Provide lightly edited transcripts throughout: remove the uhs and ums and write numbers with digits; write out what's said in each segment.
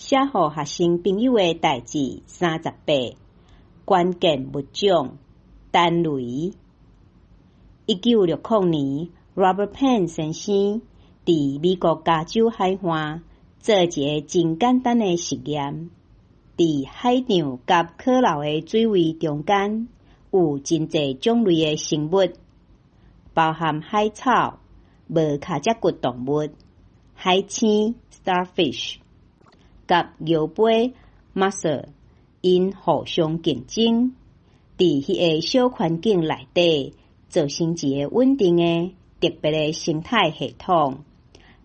写予学生朋友的代志38，关键物种单雷。1960年 ，Robert Penn 先生伫美国加州海岸做一个真简单的实验，伫海洋甲可流的水位中间有真侪种类的生物，包含海草、无脚趾骨动物、海星 （starfish） 甲摇杯 （mussel） 因互相竞争，伫迄个小环境内底造成一个稳定的特别的生态系统。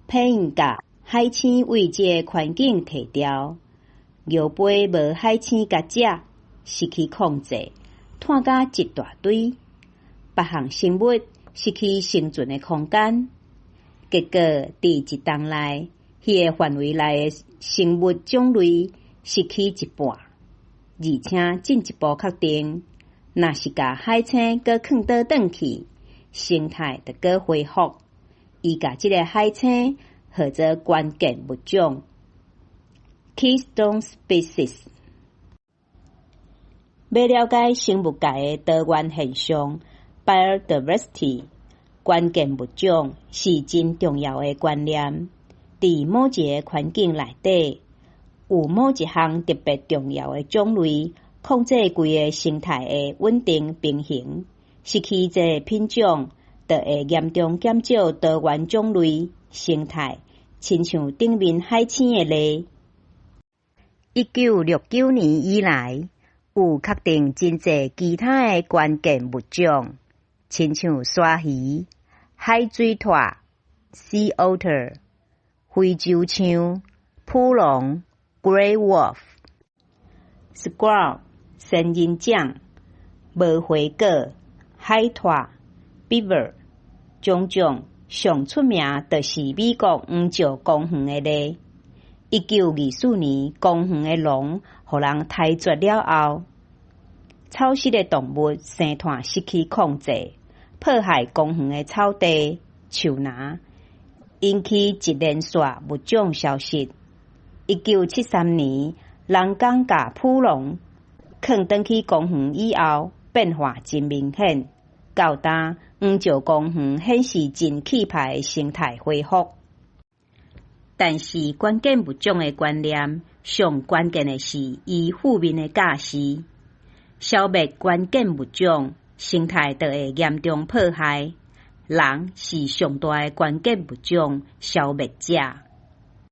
Penn 甲海星为这个环境提调，摇杯无海星脚趾，失去控制，摊甲一大堆，别项生物失去生存的空间。结果伫一冬内，迄个范围内的生物种类失去一半，而且进一步确定，若是甲海星搁放倒转去，生态就搁恢复。伊甲即个海星号做关键物种 （Keystone Species）。要了解生物界的多元现象 （Biodiversity）， 关键物种是真重要的观念。伫某一个环境内底，有某一项特别重要的种类，控制规个生态的稳定平衡。失去这个品种，就会严重减少多元种类生态，亲像顶面海星的例。1969年以来，有确定真侪其他的关键物种，亲像鲨鱼、海水獭 （sea otter）、非洲象、普龙 （grey wolf）、squirrel 仙人掌、无花果、海獭 （beaver） 种种。上出名就是美国黄石公园的例。1924年，公园的龙互人抬绝了后，草食的动物生态失去控制，破坏公园的草地、树林，引起一连串物种消失。1973年，人工甲普龙放转去公园以后，变化真明显。到今，黄石公园显示真气派的生态恢复。但是关键物种的观念，上关键的是伊负面的价值。消灭关键物种，生态就会严重破坏。人是上大的关键物种消灭者。